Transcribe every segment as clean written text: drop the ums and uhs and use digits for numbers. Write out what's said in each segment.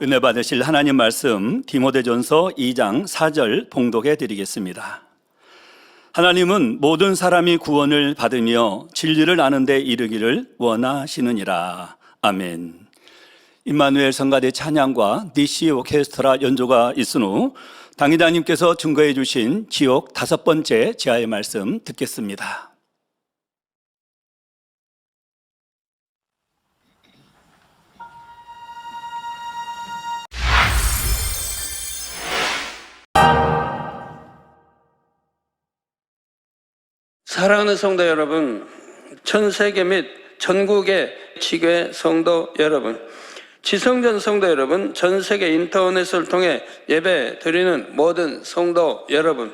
은혜 받으실 하나님 말씀 디모데전서 2장 4절 봉독해 드리겠습니다. 하나님은 모든 사람이 구원을 받으며 진리를 아는 데 이르기를 원하시느니라. 아멘. 임마누엘 성가대 찬양과 DC 오케스트라 연주가 있은 후 당의자님께서 증거해 주신 지옥 5번째 지하의 말씀 듣겠습니다. 사랑하는 성도 여러분, 전 세계 및 전국의 지교회 성도 여러분, 지성전 성도 여러분, 전 세계 인터넷을 통해 예배 드리는 모든 성도 여러분,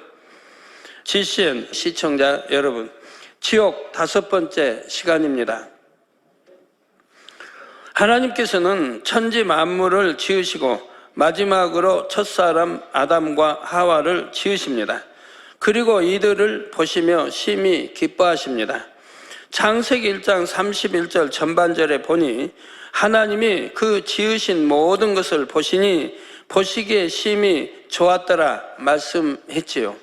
GCN 시청자 여러분, 지옥 5번째 시간입니다. 하나님께서는 천지 만물을 지으시고 마지막으로 첫사람 아담과 하와를 지으십니다. 그리고 이들을 보시며 심히 기뻐하십니다. 창세기 1장 31절 전반절에 보니 하나님이 그 지으신 모든 것을 보시니 보시기에 심히 좋았더라 말씀했지요.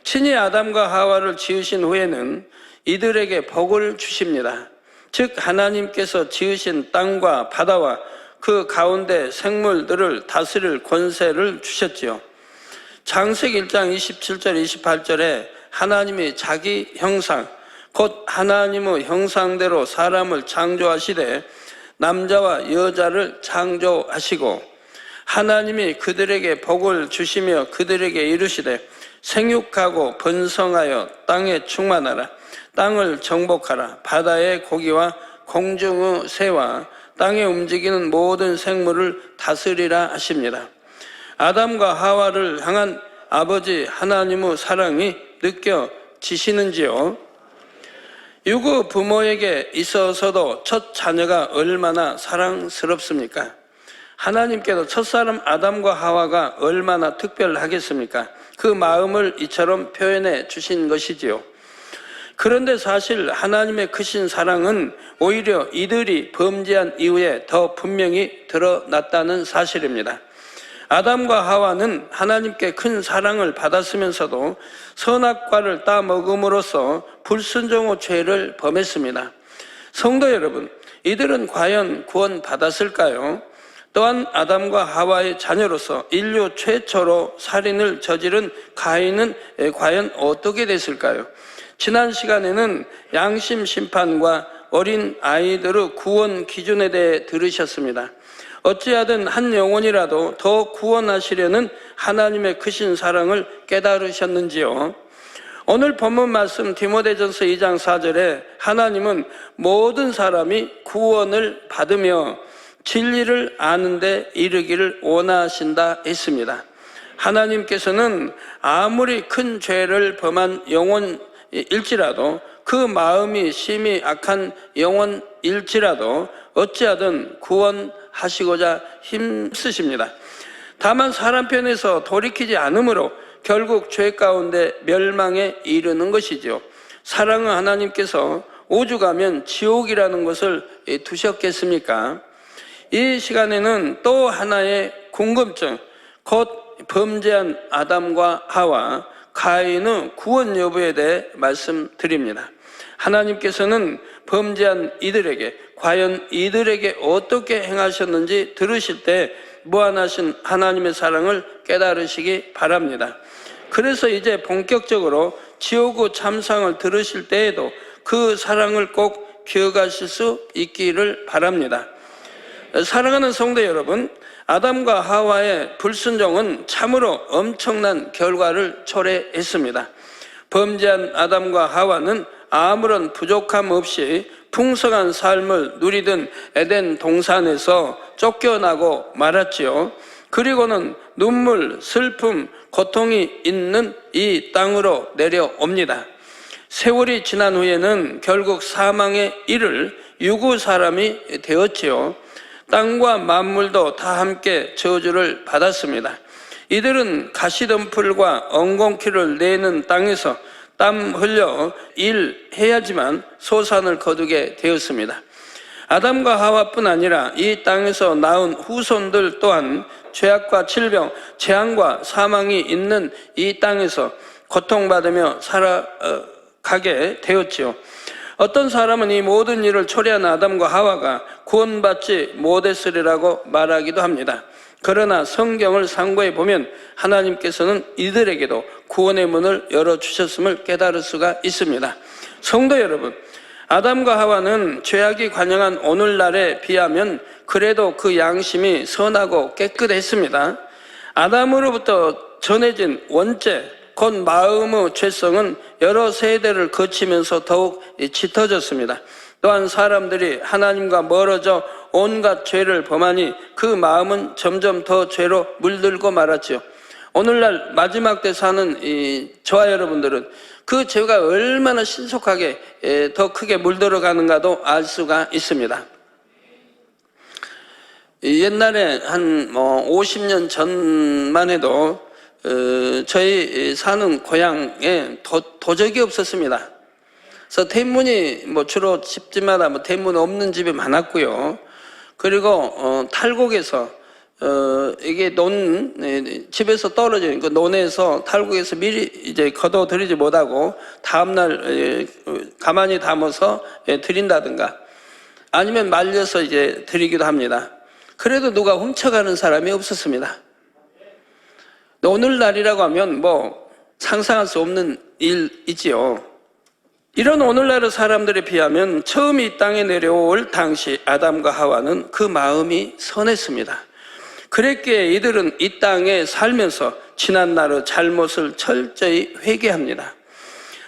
친히 아담과 하와를 지으신 후에는 이들에게 복을 주십니다. 즉 하나님께서 지으신 땅과 바다와 그 가운데 생물들을 다스릴 권세를 주셨지요. 창세기 1장 27절 28절에 하나님이 자기 형상 곧 하나님의 형상대로 사람을 창조하시되 남자와 여자를 창조하시고 하나님이 그들에게 복을 주시며 그들에게 이르시되 생육하고 번성하여 땅에 충만하라. 땅을 정복하라. 바다의 고기와 공중의 새와 땅에 움직이는 모든 생물을 다스리라 하십니다. 아담과 하와를 향한 아버지 하나님의 사랑이 느껴지시는지요? 유구 부모에게 있어서도 첫 자녀가 얼마나 사랑스럽습니까? 하나님께도 첫사람 아담과 하와가 얼마나 특별하겠습니까? 그 마음을 이처럼 표현해 주신 것이지요. 그런데 사실 하나님의 크신 사랑은 오히려 이들이 범죄한 이후에 더 분명히 드러났다는 사실입니다. 아담과 하와는 하나님께 큰 사랑을 받았으면서도 선악과를 따먹음으로써 불순종의 죄를 범했습니다. 성도 여러분, 이들은 과연 구원받았을까요? 또한 아담과 하와의 자녀로서 인류 최초로 살인을 저지른 가인은 과연 어떻게 됐을까요? 지난 시간에는 양심 심판과 어린 아이들의 구원 기준에 대해 들으셨습니다. 어찌하든 한 영혼이라도 더 구원하시려는 하나님의 크신 사랑을 깨달으셨는지요? 오늘 본문 말씀 디모데전서 2장 4절에 하나님은 모든 사람이 구원을 받으며 진리를 아는 데 이르기를 원하신다 했습니다. 하나님께서는 아무리 큰 죄를 범한 영혼일지라도 그 마음이 심히 악한 영혼일지라도 어찌하든 구원하시고자 힘쓰십니다. 다만 사람 편에서 돌이키지 않으므로 결국 죄 가운데 멸망에 이르는 것이죠. 사랑은 하나님께서 오죽하면 지옥이라는 것을 두셨겠습니까? 이 시간에는 또 하나의 궁금증, 곧 범죄한 아담과 하와, 가인의 구원 여부에 대해 말씀드립니다. 하나님께서는 범죄한 이들에게 과연 이들에게 어떻게 행하셨는지 들으실 때 무한하신 하나님의 사랑을 깨달으시기 바랍니다. 그래서 이제 본격적으로 지옥의 참상을 들으실 때에도 그 사랑을 꼭 기억하실 수 있기를 바랍니다. 사랑하는 성도 여러분, 아담과 하와의 불순종은 참으로 엄청난 결과를 초래했습니다. 범죄한 아담과 하와는 아무런 부족함 없이 풍성한 삶을 누리던 에덴 동산에서 쫓겨나고 말았지요. 그리고는 눈물, 슬픔, 고통이 있는 이 땅으로 내려옵니다. 세월이 지난 후에는 결국 사망에 이를 유구 사람이 되었지요. 땅과 만물도 다 함께 저주를 받았습니다. 이들은 가시덤불과 엉겅퀴를 내는 땅에서 땀 흘려 일해야지만 소산을 거두게 되었습니다. 아담과 하와뿐 아니라 이 땅에서 낳은 후손들 또한 죄악과 질병, 재앙과 사망이 있는 이 땅에서 고통받으며 살아가게 되었지요. 어떤 사람은 이 모든 일을 초래한 아담과 하와가 구원받지 못했으리라고 말하기도 합니다. 그러나 성경을 상고해 보면 하나님께서는 이들에게도 구원의 문을 열어주셨음을 깨달을 수가 있습니다. 성도 여러분, 아담과 하와는 죄악이 관영한 오늘날에 비하면 그래도 그 양심이 선하고 깨끗했습니다. 아담으로부터 전해진 원죄, 곧 마음의 죄성은 여러 세대를 거치면서 더욱 짙어졌습니다. 또한 사람들이 하나님과 멀어져 온갖 죄를 범하니 그 마음은 점점 더 죄로 물들고 말았죠. 오늘날 마지막 때 사는 저와 여러분들은 그 죄가 얼마나 신속하게 더 크게 물들어가는가도 알 수가 있습니다. 옛날에 한 50년 전만 해도 저희 사는 고향에 도적이 없었습니다. 그래서 대문이 주로 집집마다 대문 없는 집이 많았고요. 그리고 탈곡에서 이게 집에서 떨어진 그 논에서 탈곡에서 미리 이제 걷어들이지 못하고 다음날 가만히 담아서 드린다든가 아니면 말려서 이제 드리기도 합니다. 그래도 누가 훔쳐가는 사람이 없었습니다. 오늘날이라고 하면 상상할 수 없는 일이지요. 이런 오늘날의 사람들에 비하면 처음 이 땅에 내려올 당시 아담과 하와는 그 마음이 선했습니다. 그랬기에 이들은 이 땅에 살면서 지난날의 잘못을 철저히 회개합니다.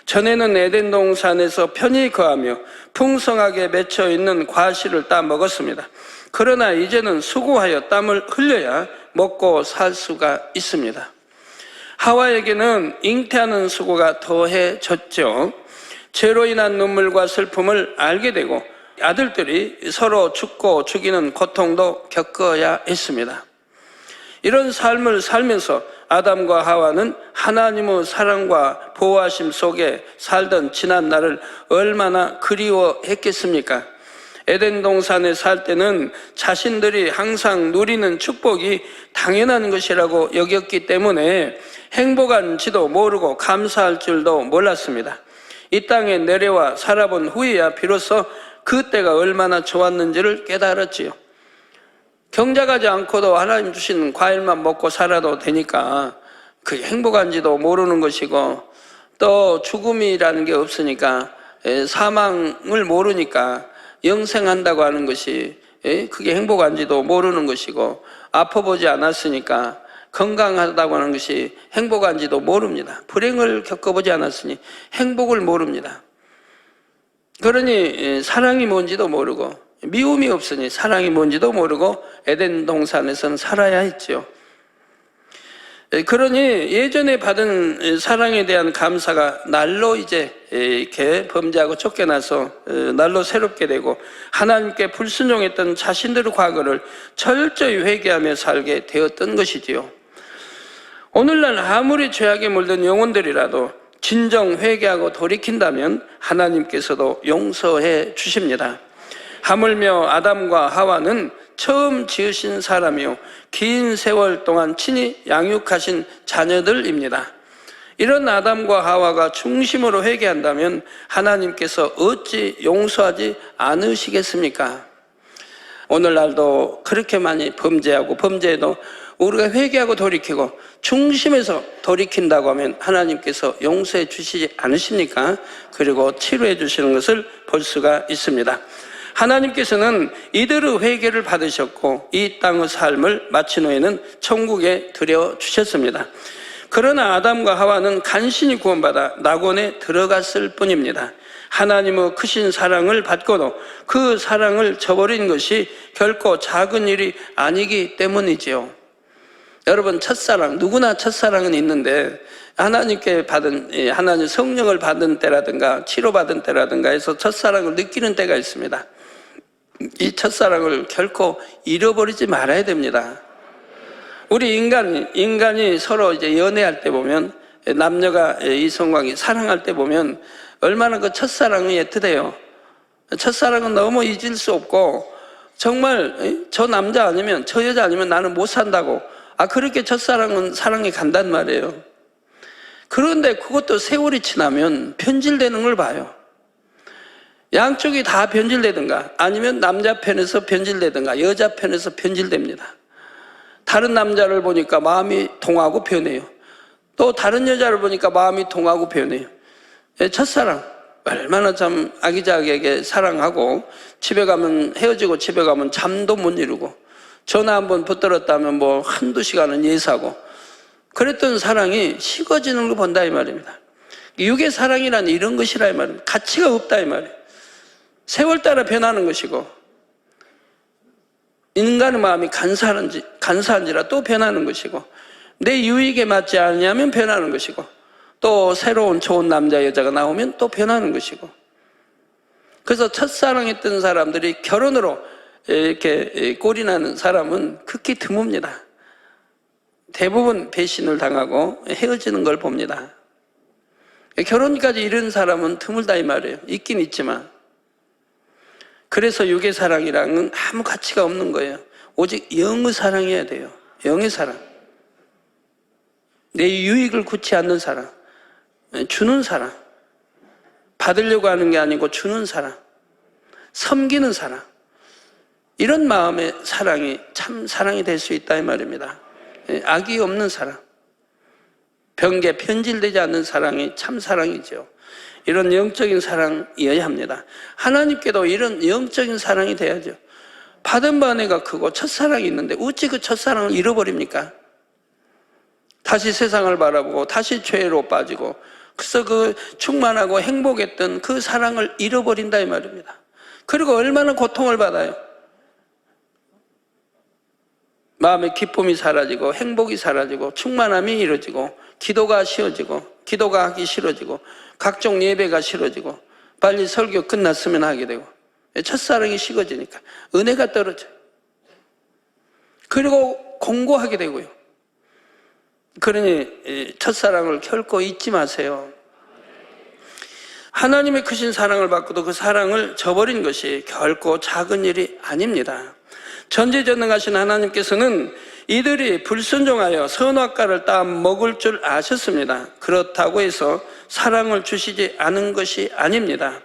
전에는 에덴 동산에서 편히 거하며 풍성하게 맺혀 있는 과실을 따 먹었습니다. 그러나 이제는 수고하여 땀을 흘려야 먹고 살 수가 있습니다. 하와에게는 잉태하는 수고가 더해졌죠. 죄로 인한 눈물과 슬픔을 알게 되고 아들들이 서로 죽고 죽이는 고통도 겪어야 했습니다. 이런 삶을 살면서 아담과 하와는 하나님의 사랑과 보호하심 속에 살던 지난 날을 얼마나 그리워했겠습니까? 에덴 동산에 살 때는 자신들이 항상 누리는 축복이 당연한 것이라고 여겼기 때문에 행복한지도 모르고 감사할 줄도 몰랐습니다. 이 땅에 내려와 살아본 후에야 비로소 그때가 얼마나 좋았는지를 깨달았지요. 경작하지 않고도 하나님 주신 과일만 먹고 살아도 되니까 그게 행복한지도 모르는 것이고, 또 죽음이라는 게 없으니까 사망을 모르니까 영생한다고 하는 것이 그게 행복한지도 모르는 것이고, 아파보지 않았으니까 건강하다고 하는 것이 행복한지도 모릅니다. 불행을 겪어보지 않았으니 행복을 모릅니다. 그러니 사랑이 뭔지도 모르고, 미움이 없으니 사랑이 뭔지도 모르고 에덴 동산에서는 살아야 했죠. 그러니 예전에 받은 사랑에 대한 감사가 날로 이제 이렇게 범죄하고 쫓겨나서 날로 새롭게 되고, 하나님께 불순종했던 자신들의 과거를 철저히 회개하며 살게 되었던 것이지요. 오늘날 아무리 죄악에 물든 영혼들이라도 진정 회개하고 돌이킨다면 하나님께서도 용서해 주십니다. 하물며 아담과 하와는 처음 지으신 사람이요 긴 세월 동안 친히 양육하신 자녀들입니다. 이런 아담과 하와가 중심으로 회개한다면 하나님께서 어찌 용서하지 않으시겠습니까? 오늘날도 그렇게 많이 범죄하고, 범죄에도 우리가 회개하고 돌이키고 중심에서 돌이킨다고 하면 하나님께서 용서해 주시지 않으십니까? 그리고 치료해 주시는 것을 볼 수가 있습니다. 하나님께서는 이들의 회개를 받으셨고 이 땅의 삶을 마친 후에는 천국에 들여주셨습니다. 그러나 아담과 하와는 간신히 구원받아 낙원에 들어갔을 뿐입니다. 하나님의 크신 사랑을 받고도 그 사랑을 저버린 것이 결코 작은 일이 아니기 때문이지요. 여러분, 첫사랑, 누구나 첫사랑은 있는데 하나님께 받은, 하나님 성령을 받은 때라든가 치료받은 때라든가 해서 첫사랑을 느끼는 때가 있습니다. 이 첫사랑을 결코 잃어버리지 말아야 됩니다. 우리 인간이 서로 이제 연애할 때 보면, 남녀가 이성관계 사랑할 때 보면 얼마나 그 첫사랑이 애틋해요. 첫사랑은 너무 잊을 수 없고 정말 저 남자 아니면 저 여자 아니면 나는 못 산다고 그렇게 첫사랑은 사랑이 간단 말이에요. 그런데 그것도 세월이 지나면 변질되는 걸 봐요. 양쪽이 다 변질되든가 아니면 남자 편에서 변질되든가 여자 편에서 변질됩니다. 다른 남자를 보니까 마음이 동하고 변해요. 또 다른 여자를 보니까 마음이 동하고 변해요. 첫사랑 얼마나 참 아기자기하게 사랑하고 집에 가면 헤어지고 집에 가면 잠도 못 이루고 전화 한번 붙들었다면 뭐 한두 시간은 예사고 그랬던 사랑이 식어지는 걸 본다 이 말입니다. 육의 사랑이란 이런 것이라 이 말입니다. 가치가 없다 이 말이에요. 세월 따라 변하는 것이고 인간의 마음이 간사한지라 또 변하는 것이고 내 유익에 맞지 않으면 변하는 것이고 또 새로운 좋은 남자 여자가 나오면 또 변하는 것이고 그래서 첫사랑했던 사람들이 결혼으로 이렇게 꼴이 나는 사람은 극히 드뭅니다. 대부분 배신을 당하고 헤어지는 걸 봅니다. 결혼까지 이런 사람은 드물다 이 말이에요. 있긴 있지만 그래서 육의 사랑이랑은 아무 가치가 없는 거예요. 오직 영의 사랑이어야 돼요. 영의 사랑. 내 유익을 굳지 않는 사랑. 주는 사랑. 받으려고 하는 게 아니고 주는 사랑. 섬기는 사랑. 이런 마음의 사랑이 참 사랑이 될 수 있다 이 말입니다. 악이 없는 사랑. 병게 편질되지 않는 사랑이 참 사랑이죠. 이런 영적인 사랑이어야 합니다. 하나님께도 이런 영적인 사랑이 돼야죠. 받은 바 은혜가 크고 첫사랑이 있는데 어찌 그 첫사랑을 잃어버립니까? 다시 세상을 바라보고 다시 죄로 빠지고 그래서 그 충만하고 행복했던 그 사랑을 잃어버린다 이 말입니다. 그리고 얼마나 고통을 받아요. 마음의 기쁨이 사라지고 행복이 사라지고 충만함이 이루어지고 기도가 쉬워지고 기도가 하기 싫어지고 각종 예배가 싫어지고 빨리 설교 끝났으면 하게 되고 첫사랑이 식어지니까 은혜가 떨어져요. 그리고 공고하게 되고요. 그러니 첫사랑을 결코 잊지 마세요. 하나님의 크신 사랑을 받고도 그 사랑을 저버린 것이 결코 작은 일이 아닙니다. 전지전능하신 하나님께서는 이들이 불순종하여 선악과를 따 먹을 줄 아셨습니다. 그렇다고 해서 사랑을 주시지 않은 것이 아닙니다.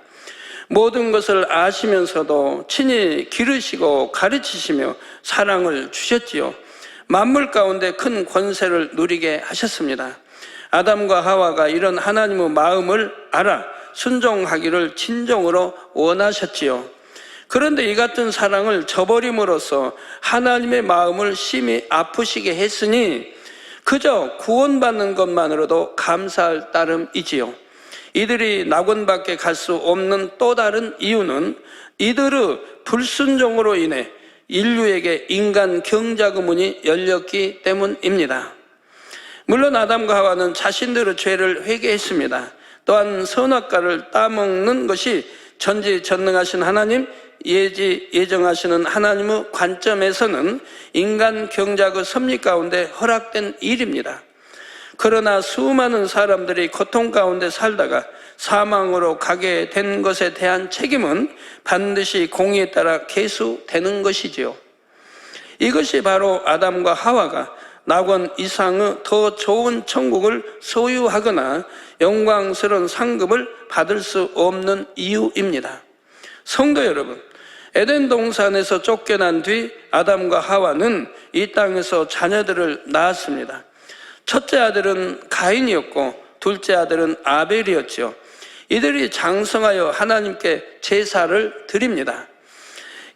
모든 것을 아시면서도 친히 기르시고 가르치시며 사랑을 주셨지요. 만물 가운데 큰 권세를 누리게 하셨습니다. 아담과 하와가 이런 하나님의 마음을 알아 순종하기를 진정으로 원하셨지요. 그런데 이 같은 사랑을 저버림으로써 하나님의 마음을 심히 아프시게 했으니 그저 구원받는 것만으로도 감사할 따름이지요. 이들이 낙원밖에 갈 수 없는 또 다른 이유는 이들의 불순종으로 인해 인류에게 인간 경작의 문이 열렸기 때문입니다. 물론 아담과 하와는 자신들의 죄를 회개했습니다. 또한 선악과를 따먹는 것이 전지전능하신 하나님, 예정하시는 하나님의 관점에서는 인간 경작의 섭리 가운데 허락된 일입니다. 그러나 수많은 사람들이 고통 가운데 살다가 사망으로 가게 된 것에 대한 책임은 반드시 공의에 따라 계수되는 것이지요. 이것이 바로 아담과 하와가 낙원 이상의 더 좋은 천국을 소유하거나 영광스러운 상급을 받을 수 없는 이유입니다. 성도 여러분, 에덴 동산에서 쫓겨난 뒤 아담과 하와는 이 땅에서 자녀들을 낳았습니다. 첫째 아들은 가인이었고 둘째 아들은 아벨이었죠. 이들이 장성하여 하나님께 제사를 드립니다.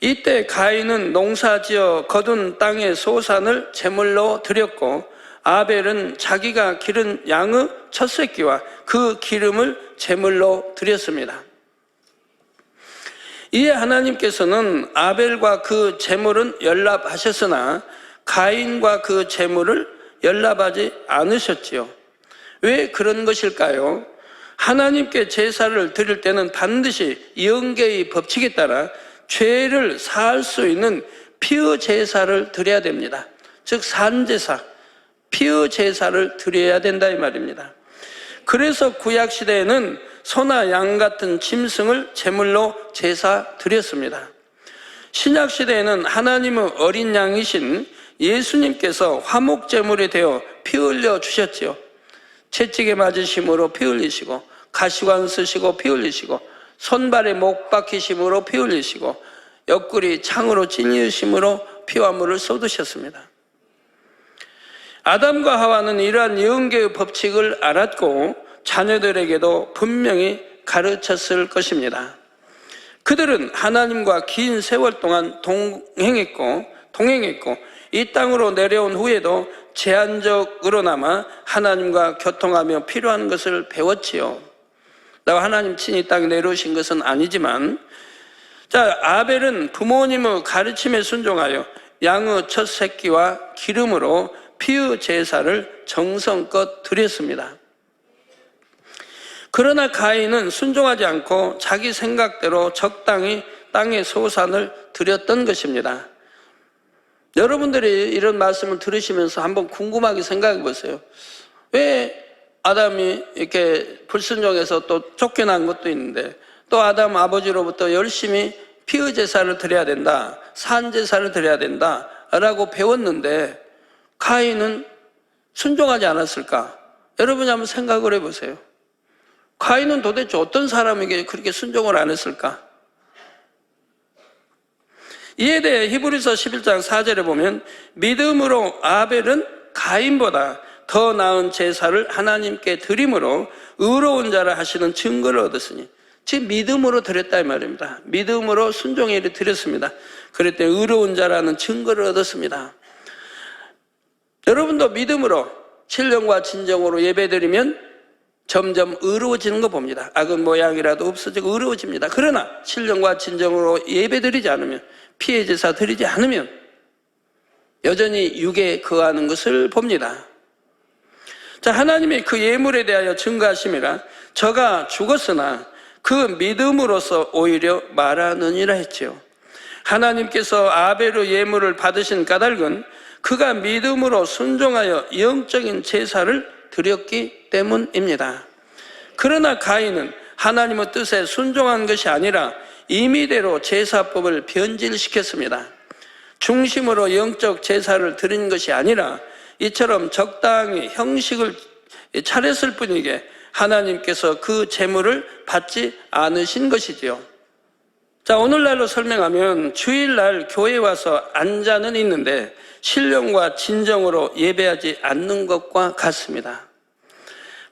이때 가인은 농사지어 거둔 땅의 소산을 제물로 드렸고 아벨은 자기가 기른 양의 첫 새끼와 그 기름을 제물로 드렸습니다. 이에 하나님께서는 아벨과 그 제물은 연락하셨으나 가인과 그 제물을 연락하지 않으셨지요. 왜 그런 것일까요? 하나님께 제사를 드릴 때는 반드시 영계의 법칙에 따라 죄를 사할 수 있는 피의 제사를 드려야 됩니다. 즉 산제사, 피의 제사를 드려야 된다 이 말입니다. 그래서 구약 시대에는 소나 양 같은 짐승을 제물로 제사 드렸습니다. 신약 시대에는 하나님의 어린 양이신 예수님께서 화목 제물이 되어 피 흘려 주셨지요. 채찍에 맞으심으로 피 흘리시고, 가시관 쓰시고 피 흘리시고, 손발에 못 박히심으로 피 흘리시고, 옆구리 창으로 찔리심으로 피와 물을 쏟으셨습니다. 아담과 하와는 이러한 영계의 법칙을 알았고 자녀들에게도 분명히 가르쳤을 것입니다. 그들은 하나님과 긴 세월 동안 동행했고 이 땅으로 내려온 후에도 제한적으로나마 하나님과 교통하며 필요한 것을 배웠지요. 하나님 친히 이 땅에 내려오신 것은 아니지만, 아벨은 부모님의 가르침에 순종하여 양의 첫 새끼와 기름으로 피의 제사를 정성껏 드렸습니다. 그러나 가인은 순종하지 않고 자기 생각대로 적당히 땅의 소산을 드렸던 것입니다. 여러분들이 이런 말씀을 들으시면서 한번 궁금하게 생각해 보세요. 왜 아담이 이렇게 불순종해서 또 쫓겨난 것도 있는데, 또 아담 아버지로부터 열심히 피의 제사를 드려야 된다, 산 제사를 드려야 된다 라고 배웠는데 가인은 순종하지 않았을까? 여러분이 한번 생각을 해보세요. 가인은 도대체 어떤 사람에게 그렇게 순종을 안 했을까? 이에 대해 히브리서 11장 4절에 보면, 믿음으로 아벨은 가인보다 더 나은 제사를 하나님께 드림으로 의로운 자라 하시는 증거를 얻었으니, 즉 믿음으로 드렸다 이 말입니다. 믿음으로 순종에 드렸습니다. 그럴 때 의로운 자라는 증거를 얻었습니다. 여러분도 믿음으로 신령과 진정으로 예배드리면 점점 의로워지는 거 봅니다. 악은 모양이라도 없어지고 의로워집니다. 그러나 신령과 진정으로 예배드리지 않으면, 피의 제사 드리지 않으면 여전히 육에 거하는 것을 봅니다. 하나님이 그 예물에 대하여 증거하심이라, 저가 죽었으나 그 믿음으로서 오히려 말하느니라 했지요. 하나님께서 아벨의 예물을 받으신 까닭은 그가 믿음으로 순종하여 영적인 제사를 드렸기 때문입니다. 그러나 가인은 하나님의 뜻에 순종한 것이 아니라 임의대로 제사법을 변질시켰습니다. 중심으로 영적 제사를 드린 것이 아니라 이처럼 적당히 형식을 차렸을 뿐이게 하나님께서 그 제물을 받지 않으신 것이지요. 오늘날로 설명하면 주일날 교회에 와서 앉아는 있는데 신령과 진정으로 예배하지 않는 것과 같습니다.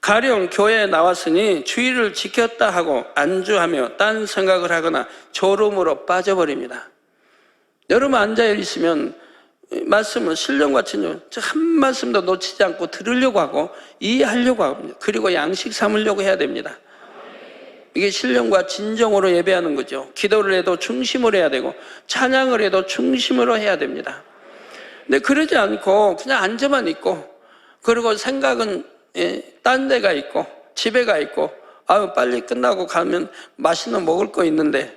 가령 교회에 나왔으니 주일을 지켰다 하고 안주하며 딴 생각을 하거나 졸음으로 빠져버립니다. 여러분 앉아 있으면 말씀은 신령과 진정, 한 말씀도 놓치지 않고 들으려고 하고 이해하려고 합니다. 그리고 양식 삼으려고 해야 됩니다. 이게 신령과 진정으로 예배하는 거죠. 기도를 해도 중심으로 해야 되고 찬양을 해도 중심으로 해야 됩니다. 근데 그러지 않고 그냥 앉아만 있고, 그리고 생각은 딴 데가 있고 집에 가 있고, 빨리 끝나고 가면 맛있는 먹을 거 있는데,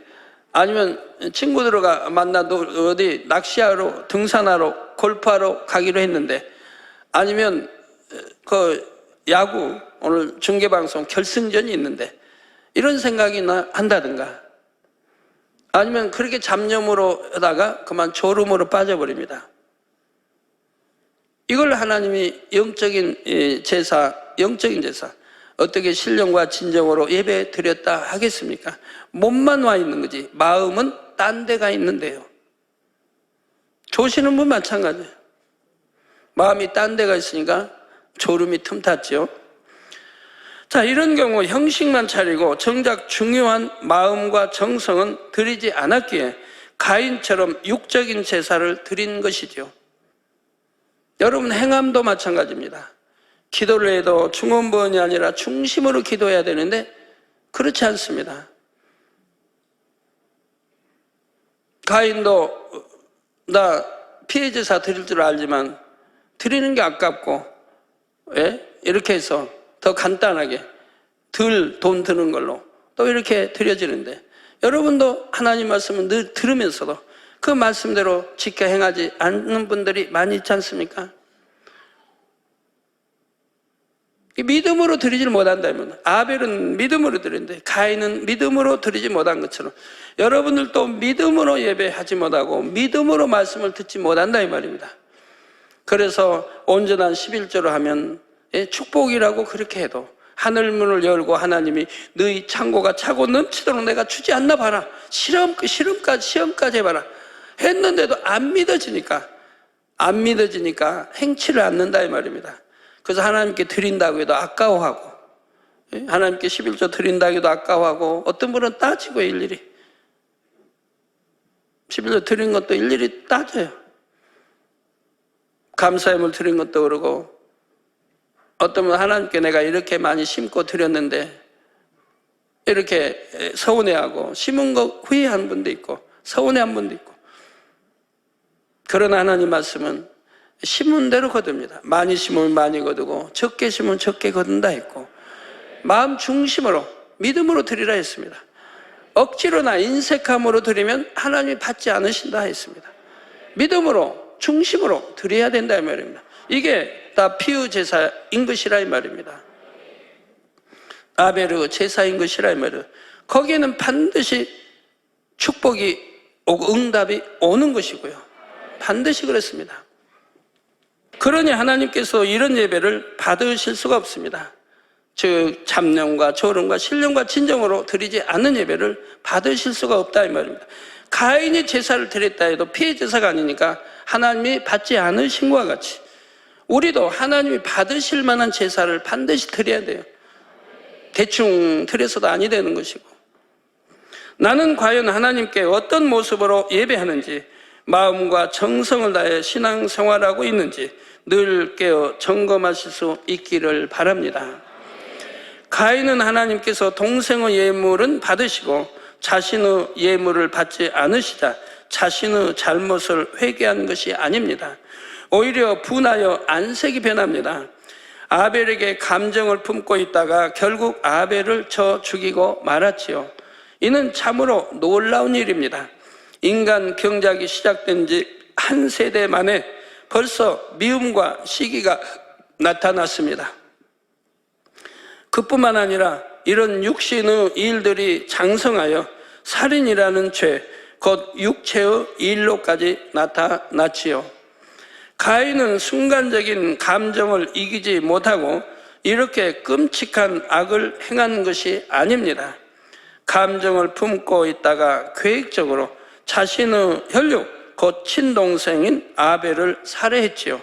아니면 친구들과 만나도 어디 낚시하러, 등산하러, 골프하러 가기로 했는데, 아니면 그 야구 오늘 중계방송 결승전이 있는데 이런 생각이나 한다든가, 아니면 그렇게 잡념으로 하다가 그만 졸음으로 빠져버립니다. 이걸 하나님이 영적인 제사, 어떻게 신령과 진정으로 예배 드렸다 하겠습니까? 몸만 와 있는 거지 마음은 딴 데가 있는데요. 조시는 분 마찬가지예요. 마음이 딴 데가 있으니까 졸음이 틈탔죠. 이런 경우 형식만 차리고 정작 중요한 마음과 정성은 드리지 않았기에 가인처럼 육적인 제사를 드린 것이죠. 여러분 행함도 마찬가지입니다. 기도를 해도 중언부언이 아니라 중심으로 기도해야 되는데 그렇지 않습니다. 가인도 나 피해 제사 드릴 줄 알지만 드리는 게 아깝고, 이렇게 해서 더 간단하게 덜 돈 드는 걸로 또 이렇게 드려지는데, 여러분도 하나님 말씀을 늘 들으면서도 그 말씀대로 지켜 행하지 않는 분들이 많이 있지 않습니까? 믿음으로 드리질 못한다면, 아벨은 믿음으로 드리는데 가인은 믿음으로 드리지 못한 것처럼 여러분들도 믿음으로 예배하지 못하고 믿음으로 말씀을 듣지 못한다 이 말입니다. 그래서 온전한 11조로 하면 축복이라고 그렇게 해도 하늘문을 열고 하나님이 너희 창고가 차고 넘치도록 내가 주지 않나 봐라, 시험까지 해봐라 했는데도 안 믿어지니까 행치를 않는다 이 말입니다. 그래서 하나님께 드린다고 해도 아까워하고, 하나님께 11조 드린다고 해도 아까워하고, 어떤 분은 따지고 일일이 11조 드린 것도 일일이 따져요. 감사함을 드린 것도 그러고, 어떤 분은 하나님께 내가 이렇게 많이 심고 드렸는데 이렇게 서운해하고, 심은 거 후회한 분도 있고 서운해한 분도 있고. 그러나 하나님 말씀은 심은 대로 거둡니다. 많이 심으면 많이 거두고 적게 심으면 적게 거둔다 했고, 마음 중심으로 믿음으로 드리라 했습니다. 억지로나 인색함으로 드리면 하나님이 받지 않으신다 했습니다. 믿음으로 중심으로 드려야 된다 이 말입니다. 이게 다 피의 제사인 것이라 이 말입니다. 아벨의 제사인 것이라 이 말이에요. 거기에는 반드시 축복이 오고 응답이 오는 것이고요, 반드시 그렇습니다. 그러니 하나님께서 이런 예배를 받으실 수가 없습니다. 즉 참념과 조름과 신령과 진정으로 드리지 않는 예배를 받으실 수가 없다 이 말입니다. 가인이 제사를 드렸다 해도 피의 제사가 아니니까 하나님이 받지 않으신 것과 같이 우리도 하나님이 받으실 만한 제사를 반드시 드려야 돼요. 대충 드려서도 아니 되는 것이고, 나는 과연 하나님께 어떤 모습으로 예배하는지, 마음과 정성을 다해 신앙생활하고 있는지 늘 깨어 점검하실 수 있기를 바랍니다. 가인은 하나님께서 동생의 예물은 받으시고 자신의 예물을 받지 않으시자 자신의 잘못을 회개한 것이 아닙니다. 오히려 분하여 안색이 변합니다. 아벨에게 감정을 품고 있다가 결국 아벨을 쳐 죽이고 말았지요. 이는 참으로 놀라운 일입니다. 인간 경작이 시작된 지 한 세대 만에 벌써 미움과 시기가 나타났습니다. 그뿐만 아니라 이런 육신의 일들이 장성하여 살인이라는 죄, 곧 육체의 일로까지 나타났지요. 가인은 순간적인 감정을 이기지 못하고 이렇게 끔찍한 악을 행한 것이 아닙니다. 감정을 품고 있다가 계획적으로 자신의 혈육, 곧 친동생인 아벨을 살해했지요.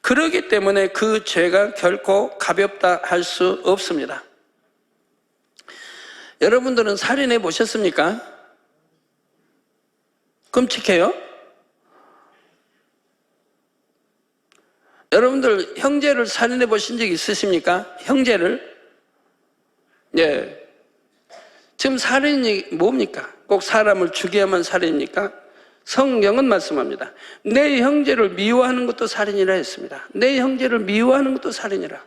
그렇기 때문에 그 죄가 결코 가볍다 할 수 없습니다. 여러분들은 살인해 보셨습니까? 끔찍해요? 여러분들 형제를 살인해 보신 적 있으십니까? 형제를? 예. 지금 살인이 뭡니까? 꼭 사람을 죽여야만 살인입니까? 성경은 말씀합니다. 내 형제를 미워하는 것도 살인이라 했습니다. 내 형제를 미워하는 것도 살인이라.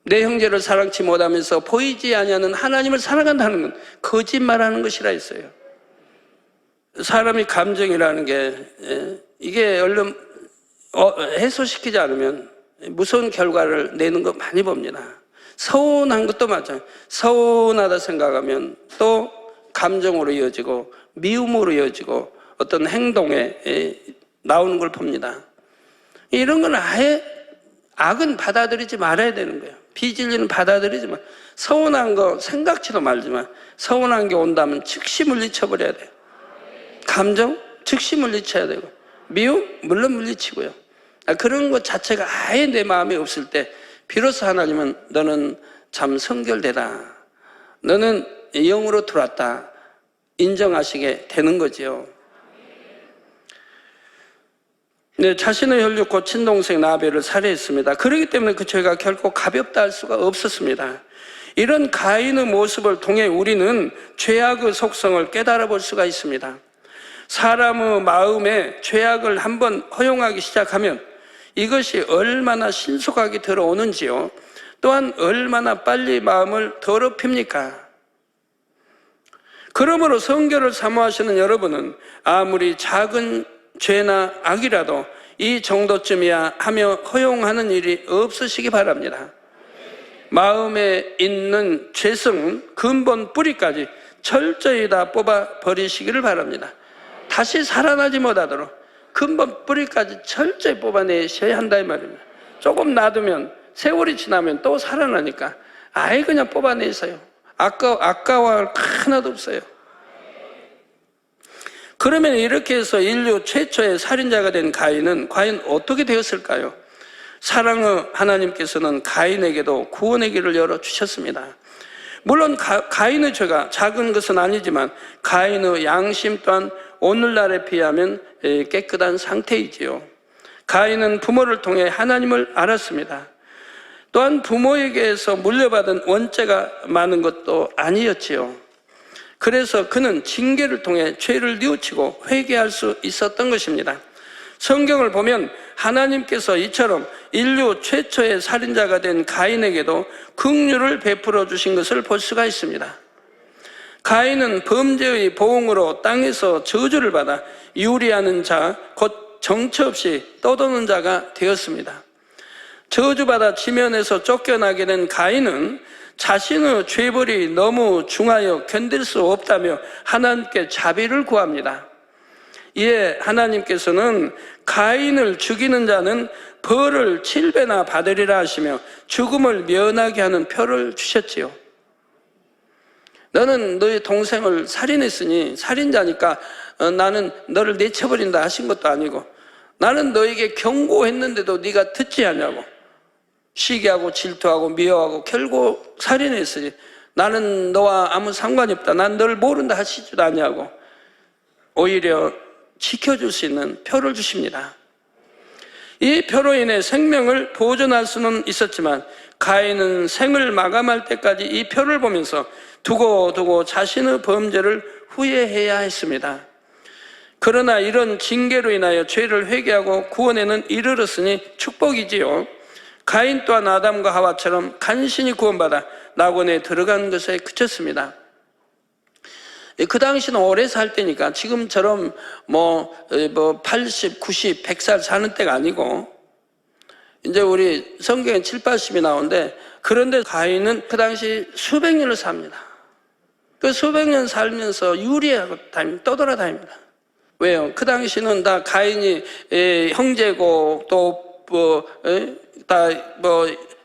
내 형제를 사랑치 못하면서 보이지 아니하는 하나님을 사랑한다는 건 거짓말하는 것이라 했어요. 사람이 감정이라는 게 이게 얼른 해소시키지 않으면 무서운 결과를 내는 거 많이 봅니다. 서운한 것도 맞아요. 서운하다 생각하면 또 감정으로 이어지고 미움으로 이어지고 어떤 행동에 나오는 걸 봅니다. 이런 건 아예 악은 받아들이지 말아야 되는 거예요. 비진리는 받아들이지 마. 서운한 거 생각지도 말지만 서운한 게 온다면 즉시 물리쳐버려야 돼요. 감정 즉시 물리쳐야 되고, 미움 물론 물리치고요. 그런 것 자체가 아예 내 마음에 없을 때 비로소 하나님은 너는 참 성결되다, 너는 영으로 들어왔다 인정하시게 되는 거지요. 네, 자신의 혈육 곧 친동생 아벨을 살해했습니다. 그렇기 때문에 그 죄가 결코 가볍다 할 수가 없었습니다. 이런 가인의 모습을 통해 우리는 죄악의 속성을 깨달아 볼 수가 있습니다. 사람의 마음에 죄악을 한번 허용하기 시작하면 이것이 얼마나 신속하게 들어오는지요, 또한 얼마나 빨리 마음을 더럽힙니까? 그러므로 성결을 사모하시는 여러분은 아무리 작은 죄나 악이라도 이 정도쯤이야 하며 허용하는 일이 없으시기 바랍니다. 마음에 있는 죄성은 근본 뿌리까지 철저히 다 뽑아 버리시기를 바랍니다. 다시 살아나지 못하도록 근본 뿌리까지 철저히 뽑아내셔야 한다 이 말입니다. 조금 놔두면 세월이 지나면 또 살아나니까 아예 그냥 뽑아내세요. 아까워할 거 하나도 없어요. 그러면 이렇게 해서 인류 최초의 살인자가 된 가인은 과연 어떻게 되었을까요? 사랑의 하나님께서는 가인에게도 구원의 길을 열어주셨습니다. 물론 가인의 죄가 작은 것은 아니지만 가인의 양심 또한 오늘날에 비하면 깨끗한 상태이지요. 가인은 부모를 통해 하나님을 알았습니다. 또한 부모에게서 물려받은 원죄가 많은 것도 아니었지요. 그래서 그는 징계를 통해 죄를 뉘우치고 회개할 수 있었던 것입니다. 성경을 보면 하나님께서 이처럼 인류 최초의 살인자가 된 가인에게도 긍휼을 베풀어 주신 것을 볼 수가 있습니다. 가인은 범죄의 보응으로 땅에서 저주를 받아 유리하는 자, 곧 정처 없이 떠도는 자가 되었습니다. 저주받아 지면에서 쫓겨나게 된 가인은 자신의 죄벌이 너무 중하여 견딜 수 없다며 하나님께 자비를 구합니다. 이에 하나님께서는 가인을 죽이는 자는 벌을 7배나 받으리라 하시며 죽음을 면하게 하는 표를 주셨지요. 너는 너의 동생을 살인했으니 살인자니까 나는 너를 내쳐버린다 하신 것도 아니고, 나는 너에게 경고했는데도 네가 듣지 않냐고, 시기하고 질투하고 미워하고 결국 살인했으니 나는 너와 아무 상관이 없다, 난 너를 모른다 하시지도 않냐고 오히려 지켜줄 수 있는 표를 주십니다. 이 표로 인해 생명을 보존할 수는 있었지만 가인은 생을 마감할 때까지 이 표를 보면서 두고두고 자신의 범죄를 후회해야 했습니다. 그러나 이런 징계로 인하여 죄를 회개하고 구원에는 이르렀으니 축복이지요. 가인 또한 아담과 하와처럼 간신히 구원받아 낙원에 들어간 것에 그쳤습니다. 그 당시는 오래 살 때니까 지금처럼 80, 90, 100살 사는 때가 아니고, 이제 우리 성경에 7, 80이 나오는데, 그런데 가인은 그 당시 수백 년을 삽니다. 그 수백 년 살면서 유리하고 다닙니다. 떠돌아다닙니다. 왜요? 그 당시는 다 가인이 형제고 또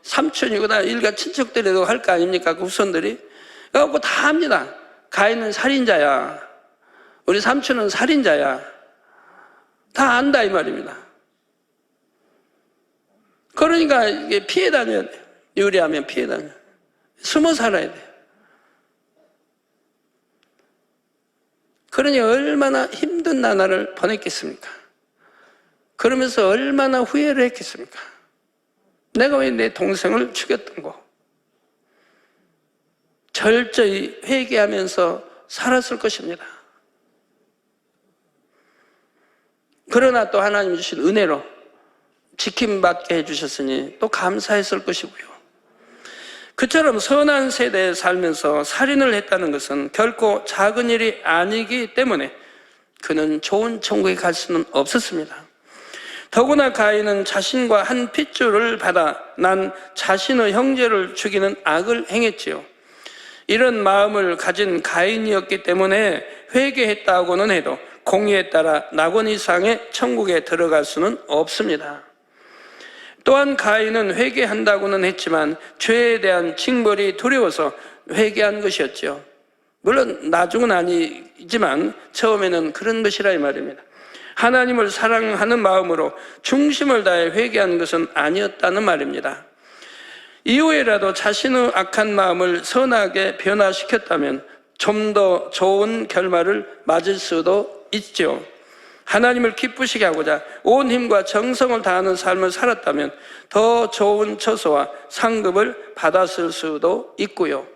삼촌이고 다 일가 친척들에도 할 거 아닙니까? 그 후손들이. 그래갖고 다 합니다. 가인은 살인자야. 우리 삼촌은 살인자야. 다 안다 이 말입니다. 그러니까 이게 피해 다녀야 돼요. 유리하면 피해 다녀. 숨어 살아야 돼요. 그러니 얼마나 힘든 나날을 보냈겠습니까? 그러면서 얼마나 후회를 했겠습니까? 내가 왜 내 동생을 죽였던 거? 철저히 회개하면서 살았을 것입니다. 그러나 또 하나님 주신 은혜로 지킴받게 해주셨으니 또 감사했을 것이고요. 그처럼 선한 세대에 살면서 살인을 했다는 것은 결코 작은 일이 아니기 때문에 그는 좋은 천국에 갈 수는 없었습니다. 더구나 가인은 자신과 한 핏줄을 받아 난 자신의 형제를 죽이는 악을 행했지요. 이런 마음을 가진 가인이었기 때문에 회개했다고는 해도 공의에 따라 낙원 이상의 천국에 들어갈 수는 없습니다. 또한 가인은 회개한다고는 했지만 죄에 대한 징벌이 두려워서 회개한 것이었죠. 물론 나중은 아니지만 처음에는 그런 것이라 이 말입니다. 하나님을 사랑하는 마음으로 중심을 다해 회개한 것은 아니었다는 말입니다. 이후에라도 자신의 악한 마음을 선하게 변화시켰다면 좀 더 좋은 결말을 맞을 수도 있죠. 하나님을 기쁘시게 하고자 온 힘과 정성을 다하는 삶을 살았다면 더 좋은 처소와 상급을 받았을 수도 있고요.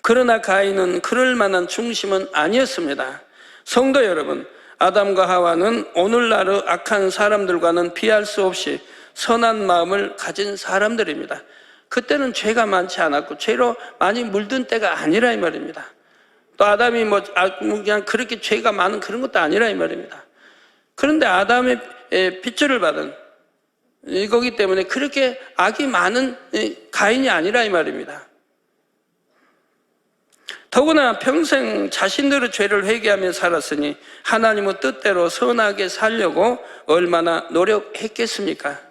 그러나 가인은 그럴 만한 중심은 아니었습니다. 성도 여러분, 아담과 하와는 오늘날의 악한 사람들과는 비할 수 없이 선한 마음을 가진 사람들입니다. 그때는 죄가 많지 않았고 죄로 많이 물든 때가 아니라 이 말입니다. 또 아담이 그냥 그렇게 죄가 많은 그런 것도 아니라 이 말입니다. 그런데 아담의 핏줄을 받은 이거기 때문에 그렇게 악이 많은 가인이 아니라 이 말입니다. 더구나 평생 자신들의 죄를 회개하며 살았으니 하나님의 뜻대로 선하게 살려고 얼마나 노력했겠습니까?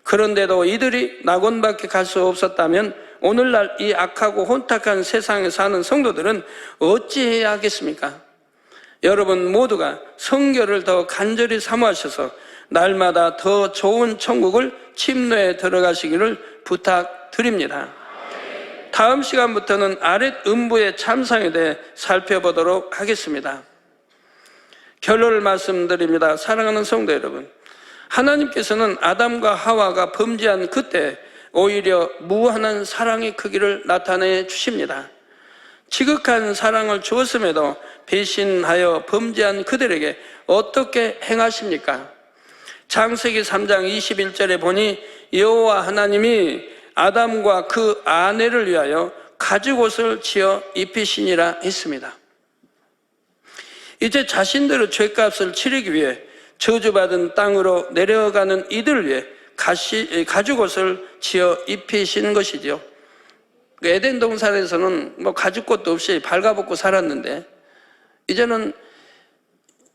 그런데도 이들이 낙원밖에 갈 수 없었다면 오늘날 이 악하고 혼탁한 세상에 사는 성도들은 어찌해야 하겠습니까? 여러분 모두가 성결을 더 간절히 사모하셔서 날마다 더 좋은 천국을 침노에 들어가시기를 부탁드립니다. 다음 시간부터는 아랫 음부의 참상에 대해 살펴보도록 하겠습니다. 결론을 말씀드립니다. 사랑하는 성도 여러분, 하나님께서는 아담과 하와가 범죄한 그때 오히려 무한한 사랑의 크기를 나타내 주십니다. 지극한 사랑을 주었음에도 배신하여 범죄한 그들에게 어떻게 행하십니까? 창세기 3장 21절에 보니 여호와 하나님이 아담과 그 아내를 위하여 가죽옷을 지어 입히시니라 했습니다. 이제 자신들의 죄값을 치르기 위해 저주받은 땅으로 내려가는 이들을 위해 가죽옷을 지어 입히시는 것이죠. 에덴 동산에서는 가죽옷도 없이 발가벗고 살았는데 이제는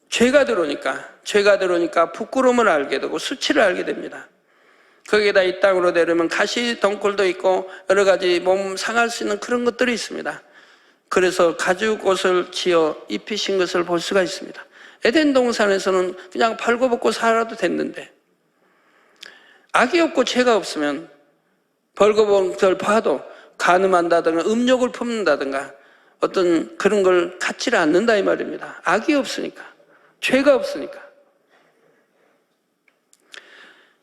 죄가 들어오니까 부끄러움을 알게 되고 수치를 알게 됩니다. 거기에다 이 땅으로 내려오면 가시 덩굴도 있고 여러 가지 몸 상할 수 있는 그런 것들이 있습니다. 그래서 가죽옷을 지어 입히신 것을 볼 수가 있습니다. 에덴 동산에서는 그냥 발가벗고 살아도 됐는데 악이 없고 죄가 없으면 벌거벗은 것을 봐도 간음한다든가 음욕을 품는다든가 어떤 그런 걸 갖지를 않는다 이 말입니다. 악이 없으니까, 죄가 없으니까.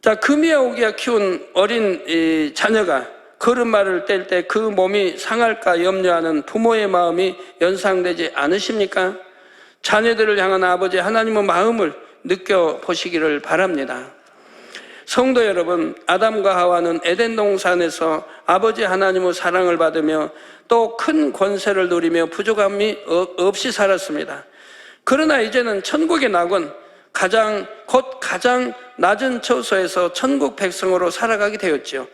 자, 금이야 오기야 키운 어린 자녀가 걸음마를 뗄 때 그 몸이 상할까 염려하는 부모의 마음이 연상되지 않으십니까? 자녀들을 향한 아버지 하나님의 마음을 느껴보시기를 바랍니다. 성도 여러분, 아담과 하와는 에덴 동산에서 아버지 하나님의 사랑을 받으며 또 큰 권세를 누리며 부족함이 없이 살았습니다. 그러나 이제는 천국의 낙원, 곧 가장 낮은 처소에서 천국 백성으로 살아가게 되었지요.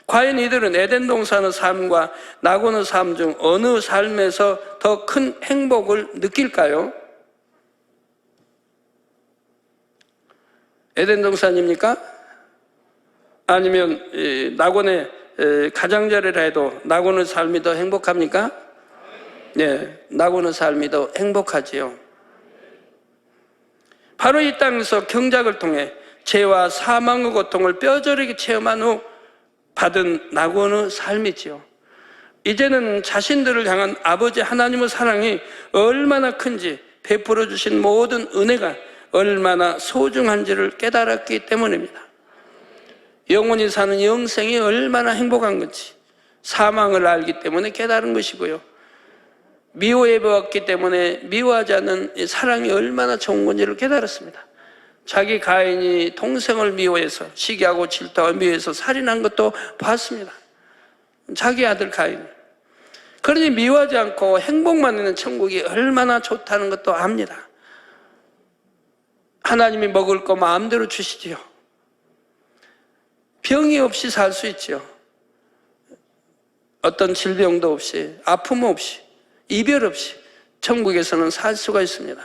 과연 이들은 에덴 동산의 삶과 낙원의 삶 중 어느 삶에서 더 큰 행복을 느낄까요? 에덴 동산입니까? 아니면 낙원의 가장자리라 해도 낙원의 삶이 더 행복합니까? 네, 낙원의 삶이 더 행복하지요. 바로 이 땅에서 경작을 통해 죄와 사망의 고통을 뼈저리게 체험한 후 받은 낙원의 삶이지요. 이제는 자신들을 향한 아버지 하나님의 사랑이 얼마나 큰지, 베풀어 주신 모든 은혜가 얼마나 소중한지를 깨달았기 때문입니다. 영원히 사는 영생이 얼마나 행복한 건지 사망을 알기 때문에 깨달은 것이고요, 미워해 보았기 때문에 미워하지 않는 사랑이 얼마나 좋은 건지를 깨달았습니다. 자기 가인이 동생을 미워해서 시기하고 질투하고 미워해서 살인한 것도 봤습니다. 자기 아들 가인. 그러니 미워하지 않고 행복만 있는 천국이 얼마나 좋다는 것도 압니다. 하나님이 먹을 거 마음대로 주시지요. 병이 없이 살 수 있죠. 어떤 질병도 없이, 아픔 없이, 이별 없이 천국에서는 살 수가 있습니다.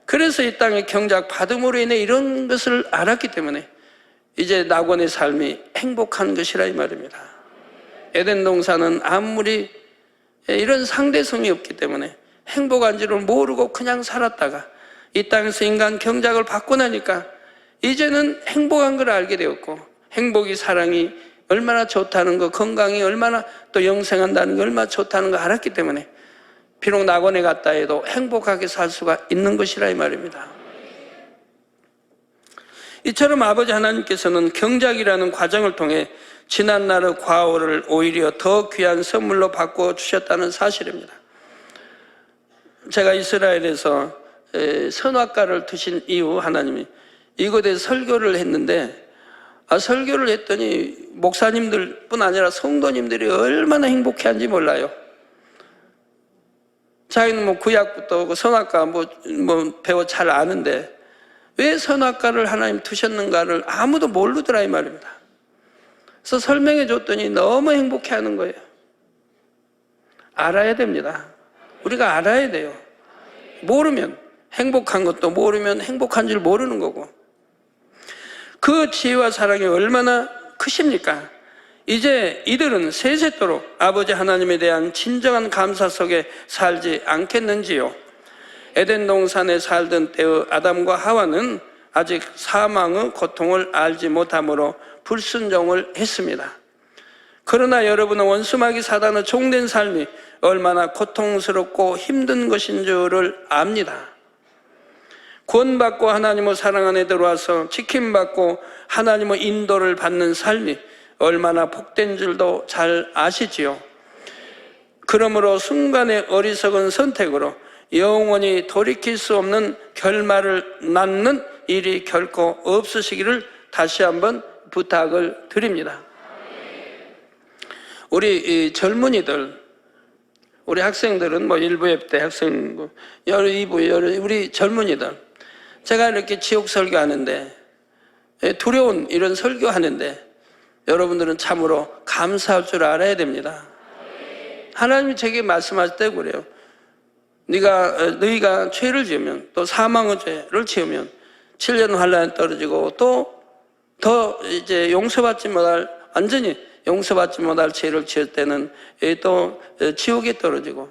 그래서 이 땅의 경작 받음으로 인해 이런 것을 알았기 때문에 이제 낙원의 삶이 행복한 것이라 이 말입니다. 에덴 동산은 아무리 이런 상대성이 없기 때문에 행복한 줄을 모르고 그냥 살았다가 이 땅에서 인간 경작을 받고 나니까 이제는 행복한 걸 알게 되었고, 행복이 사랑이 얼마나 좋다는 거, 건강이 얼마나 또 영생한다는 게 얼마나 좋다는 걸 알았기 때문에 비록 낙원에 갔다 해도 행복하게 살 수가 있는 것이라 이 말입니다. 이처럼 아버지 하나님께서는 경작이라는 과정을 통해 지난날의 과오를 오히려 더 귀한 선물로 바꿔 주셨다는 사실입니다. 제가 이스라엘에서 선악과를 두신 이후 하나님이 이곳에 설교를 했는데, 설교를 했더니 목사님들 뿐 아니라 성도님들이 얼마나 행복해한지 몰라요. 자기는 구약부터 선악과 배워 잘 아는데 왜 선악과를 하나님 두셨는가를 아무도 모르더라 이 말입니다. 그래서 설명해 줬더니 너무 행복해하는 거예요. 알아야 됩니다. 우리가 알아야 돼요. 모르면 행복한 것도 모르면 행복한 줄 모르는 거고, 그 지혜와 사랑이 얼마나 크십니까? 이제 이들은 세세토록 아버지 하나님에 대한 진정한 감사 속에 살지 않겠는지요? 에덴 동산에 살던 때의 아담과 하와는 아직 사망의 고통을 알지 못함으로 불순종을 했습니다. 그러나 여러분은 원수마귀 사단의 종된 삶이 얼마나 고통스럽고 힘든 것인 줄을 압니다. 구원받고 하나님의 사랑 안에 들어와서 지킴받고 하나님의 인도를 받는 삶이 얼마나 복된 줄도 잘 아시지요. 그러므로 순간의 어리석은 선택으로 영원히 돌이킬 수 없는 결말을 낳는 일이 결코 없으시기를 다시 한번 부탁을 드립니다. 우리 젊은이들, 우리 학생들은 일부 예배 학생, 우리 젊은이들, 제가 이렇게 지옥 설교하는데, 두려운 이런 설교하는데 여러분들은 참으로 감사할 줄 알아야 됩니다. 하나님이 제게 말씀하실 때 그래요. 너희가 죄를 지으면, 또 사망의 죄를 지으면 7년 환란에 떨어지고 또 더 이제 용서받지 못할, 완전히 용서받지 못할 죄를 지을 때는 또 지옥에 떨어지고,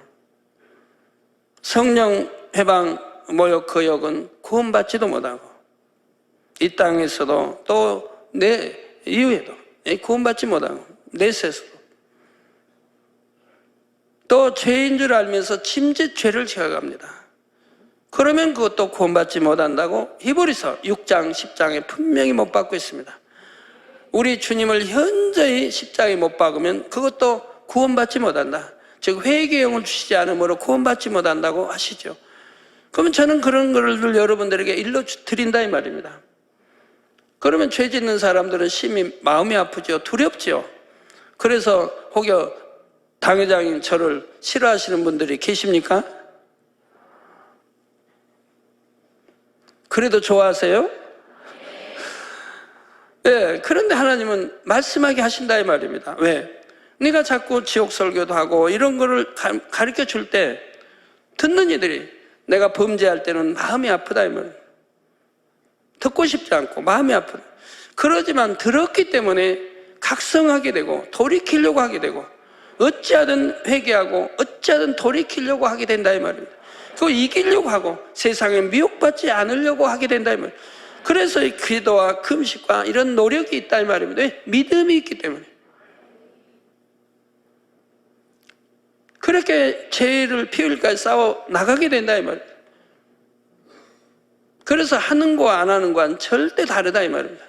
성령 해방 모욕 거역은 구원받지도 못하고, 이 땅에서도 또 내 이후에도 구원받지 못하고, 내세에서도 또 죄인 줄 알면서 침짓 죄를 지어갑니다. 그러면 그것도 구원받지 못한다고 히브리서 6장 10장에 분명히 못 박고 있습니다. 우리 주님을 현저히 십자가에 못 박으면 그것도 구원받지 못한다. 즉 회개의 영을 주시지 않으므로 구원받지 못한다고 하시죠. 그러면 저는 그런 것을 여러분들에게 일러드린다 이 말입니다. 그러면 죄 짓는 사람들은 심히 마음이 아프죠. 두렵죠. 그래서 혹여 당회장인 저를 싫어하시는 분들이 계십니까? 그래도 좋아하세요? 네, 그런데 하나님은 말씀하게 하신다 이 말입니다. 왜? 네가 자꾸 지옥 설교도 하고 이런 거를 가르쳐 줄 때 듣는 이들이 내가 범죄할 때는 마음이 아프다 이 말이에요. 듣고 싶지 않고 마음이 아프다. 그러지만 들었기 때문에 각성하게 되고 돌이키려고 하게 되고 어찌하든 회개하고 어찌하든 돌이키려고 하게 된다 이 말입니다. 그거 이기려고 하고 세상에 미혹받지 않으려고 하게 된다 이 말이에요. 그래서 이 기도와 금식과 이런 노력이 있다 이 말입니다. 왜? 믿음이 있기 때문에. 그렇게 죄를 피울까지 싸워 나가게 된다 이 말이에요. 그래서 하는 거와 안 하는 거와는 절대 다르다 이 말입니다.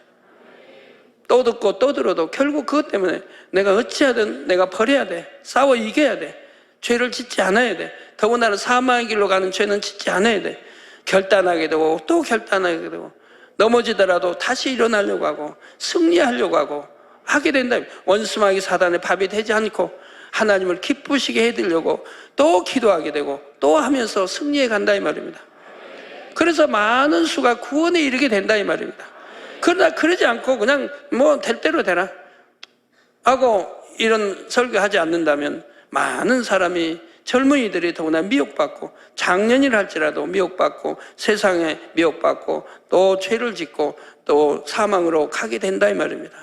또 듣고 또 들어도 결국 그것 때문에 내가 어찌하든 내가 버려야 돼. 싸워 이겨야 돼. 죄를 짓지 않아야 돼. 더군다나 사망의 길로 가는 죄는 짓지 않아야 돼. 결단하게 되고 또 결단하게 되고 넘어지더라도 다시 일어나려고 하고 승리하려고 하고 하게 된다. 원수마귀 사단의 밥이 되지 않고 하나님을 기쁘시게 해드리려고 또 기도하게 되고 또 하면서 승리해 간다 이 말입니다. 그래서 많은 수가 구원에 이르게 된다 이 말입니다. 그러나 그러지 않고 그냥 될 대로 되라 하고 이런 설교하지 않는다면 많은 사람이 젊은이들이 더구나 미혹받고 장년이라 할지라도 미혹받고 세상에 미혹받고 또 죄를 짓고 또 사망으로 가게 된다 이 말입니다.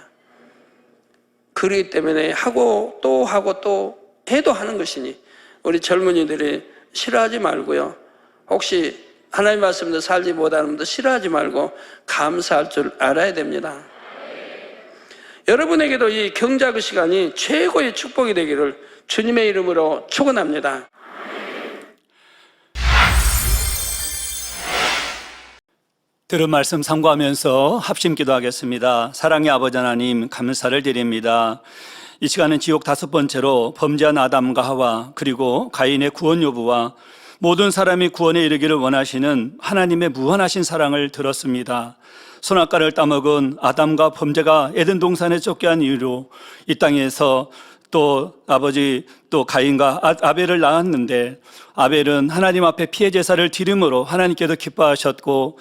그렇기 때문에 하고 또 해도 하는 것이니 우리 젊은이들이 싫어하지 말고요. 혹시 하나님 말씀대로 살지 못하는 분도 싫어하지 말고 감사할 줄 알아야 됩니다. 여러분에게도 이 경작의 시간이 최고의 축복이 되기를 주님의 이름으로 축원합니다. 들은 말씀 참고하면서 합심 기도하겠습니다. 사랑의 아버지 하나님 감사를 드립니다. 이 시간은 지옥 5번째로 범죄한 아담과 하와 그리고 가인의 구원 여부와 모든 사람이 구원에 이르기를 원하시는 하나님의 무한하신 사랑을 들었습니다. 선악과를 따먹은 아담과 범죄가 에덴 동산에 쫓겨난 이유로 이 땅에서 또 아버지 또 가인과 아벨을 낳았는데 아벨은 하나님 앞에 피해 제사를 드림으로 하나님께도 기뻐하셨고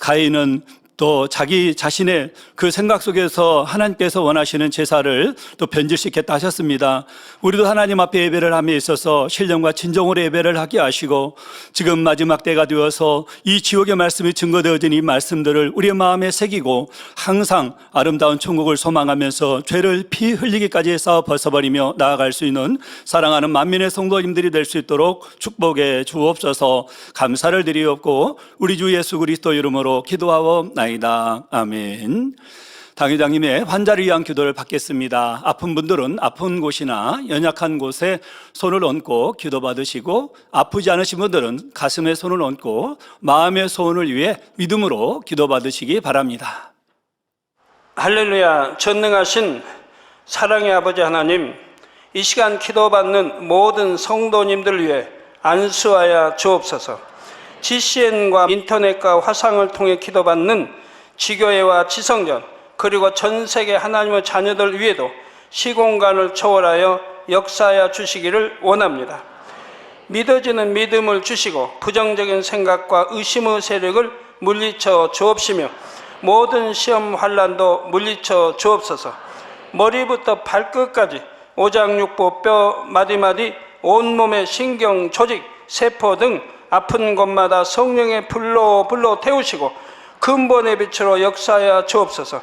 가인은 또 자기 자신의 그 생각 속에서 하나님께서 원하시는 제사를 또 변질시켰다 하셨습니다. 우리도 하나님 앞에 예배를 함에 있어서 신령과 진정으로 예배를 하게 하시고 지금 마지막 때가 되어서 이 지옥의 말씀이 증거되어진 이 말씀들을 우리의 마음에 새기고 항상 아름다운 천국을 소망하면서 죄를 피 흘리기까지 싸워 벗어버리며 나아갈 수 있는 사랑하는 만민의 성도님들이 될 수 있도록 축복해 주옵소서. 감사를 드리옵고 우리 주 예수 그리스도 이름으로 기도하옵나이다. 아멘. 당회장님의 환자를 위한 기도를 받겠습니다. 아픈 분들은 아픈 곳이나 연약한 곳에 손을 얹고 기도받으시고 아프지 않으신 분들은 가슴에 손을 얹고 마음의 소원을 위해 믿음으로 기도받으시기 바랍니다. 할렐루야. 전능하신 사랑의 아버지 하나님, 이 시간 기도받는 모든 성도님들 위해 안수하여 주옵소서. GCN과 인터넷과 화상을 통해 기도받는 지교회와 지성전 그리고 전 세계 하나님의 자녀들 위에도 시공간을 초월하여 역사하여 주시기를 원합니다. 믿어지는 믿음을 주시고 부정적인 생각과 의심의 세력을 물리쳐 주옵시며 모든 시험 환난도 물리쳐 주옵소서. 머리부터 발끝까지 오장육부 뼈 마디마디 온몸의 신경 조직 세포 등 아픈 곳마다 성령의 불로 태우시고 근본의 빛으로 역사하여 주옵소서.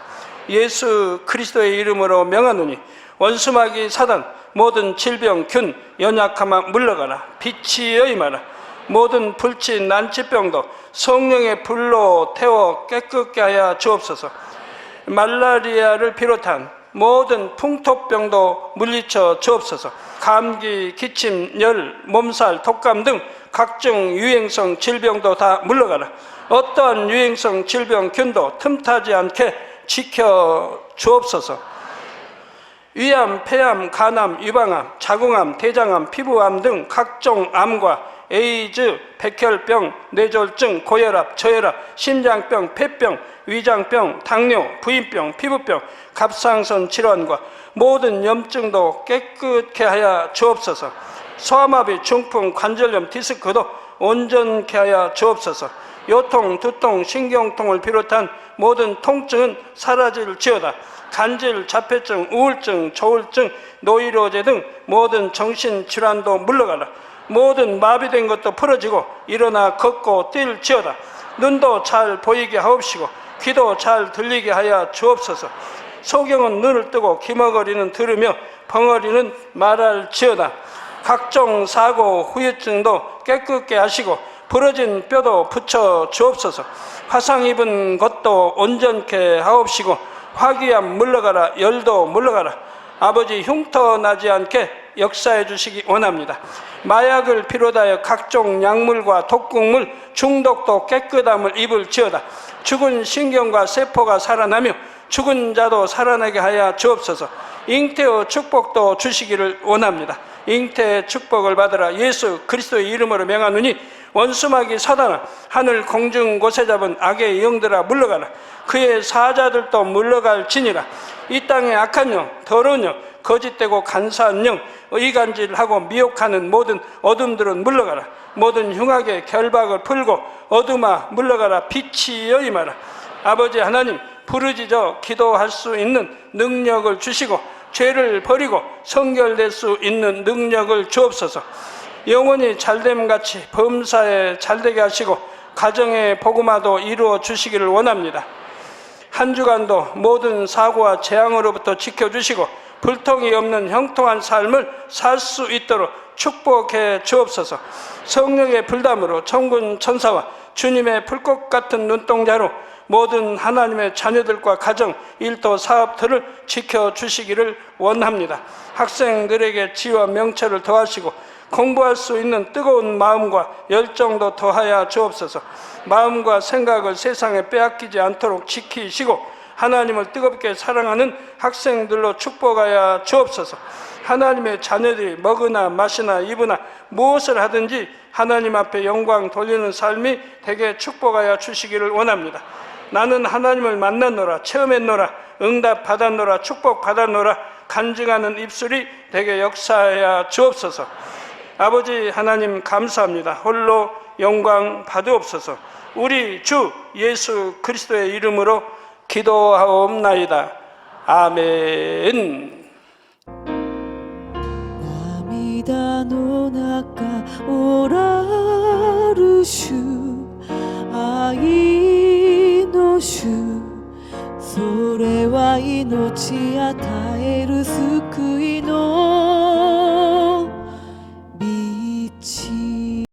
예수 그리스도의 이름으로 명하노니 원수마귀 사단 모든 질병 균 연약함아 물러가라. 빛이 임하라. 모든 불치 난치병도 성령의 불로 태워 깨끗게 하여 주옵소서. 말라리아를 비롯한 모든 풍토병도 물리쳐 주옵소서. 감기, 기침, 열, 몸살, 독감 등 각종 유행성 질병도 다 물러가라. 어떠한 유행성 질병 균도 틈타지 않게 지켜 주옵소서. 위암, 폐암, 간암, 유방암, 자궁암, 대장암, 피부암 등 각종 암과 에이즈, 백혈병, 뇌졸중, 고혈압, 저혈압, 심장병, 폐병, 위장병, 당뇨, 부인병, 피부병, 갑상선 질환과 모든 염증도 깨끗게 하여 주옵소서. 소아마비, 중풍, 관절염, 디스크도 온전케 하여 주옵소서. 요통, 두통, 신경통을 비롯한 모든 통증은 사라질지어다. 간질, 자폐증, 우울증, 조울증, 노이로제 등 모든 정신질환도 물러가라. 모든 마비된 것도 풀어지고 일어나 걷고 뛸지어다. 눈도 잘 보이게 하옵시고 귀도 잘 들리게 하여 주옵소서. 소경은 눈을 뜨고 기머거리는 들으며 벙어리는 말할지어다. 각종 사고, 후유증도 깨끗게 하시고 부러진 뼈도 붙여 주옵소서. 화상 입은 것도 온전케 하옵시고 화기암 물러가라. 열도 물러가라. 아버지 흉터 나지 않게 역사해 주시기 원합니다. 마약을 비롯하여 각종 약물과 독극물 중독도 깨끗함을 입을지어다. 죽은 신경과 세포가 살아나며 죽은 자도 살아나게 하여 주옵소서. 잉태의 축복도 주시기를 원합니다. 잉태의 축복을 받으라. 예수 그리스도의 이름으로 명하노니 원수마귀 사단아 하늘 공중 곳에 잡은 악의 영들아 물러가라. 그의 사자들도 물러갈지니라. 이 땅의 악한 영, 더러운 영, 거짓되고 간사한 영, 의간질하고 미혹하는 모든 어둠들은 물러가라. 모든 흉악의 결박을 풀고 어둠아 물러가라. 빛이 임하라. 아버지 하나님, 부르짖어 기도할 수 있는 능력을 주시고 죄를 버리고 성결될 수 있는 능력을 주옵소서. 영원히 잘됨같이 범사에 잘되게 하시고 가정의 복음화도 이루어 주시기를 원합니다. 한 주간도 모든 사고와 재앙으로부터 지켜주시고 불통이 없는 형통한 삶을 살 수 있도록 축복해 주옵소서. 성령의 불담으로 천군 천사와 주님의 불꽃 같은 눈동자로 모든 하나님의 자녀들과 가정, 일도, 사업들을 지켜주시기를 원합니다. 학생들에게 지혜와 명철을 더하시고 공부할 수 있는 뜨거운 마음과 열정도 더하여 주옵소서. 마음과 생각을 세상에 빼앗기지 않도록 지키시고 하나님을 뜨겁게 사랑하는 학생들로 축복하여 주옵소서. 하나님의 자녀들이 먹으나 마시나 입으나 무엇을 하든지 하나님 앞에 영광 돌리는 삶이 되게 축복하여 주시기를 원합니다. 나는 하나님을 만났노라, 체험했노라, 응답 받았노라, 축복 받았노라, 간증하는 입술이 되게 역사하여 주옵소서. 아버지 하나님 감사합니다. 홀로 영광 받으옵소서. 우리 주 예수 그리스도의 이름으로 기도하옵나이다. 아멘. 涙の中おらる主愛の主それは命与える救い